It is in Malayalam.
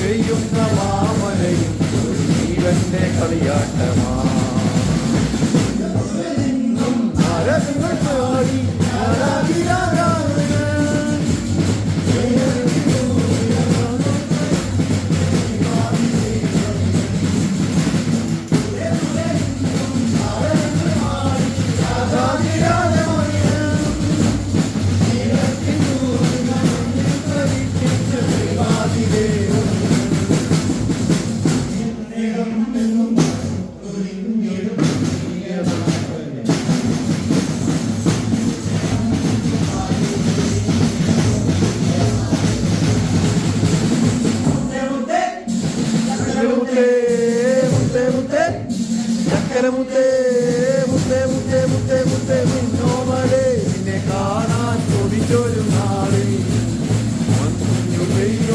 പെയ്യുന്ന മാമലയും ഒരു ജീവന്റെ കളിയാട്ടമാ ആരങ്ങൾ പാടി മുത്തേ മുത്തേ മുത്തേ ചക്കര മുത്തേ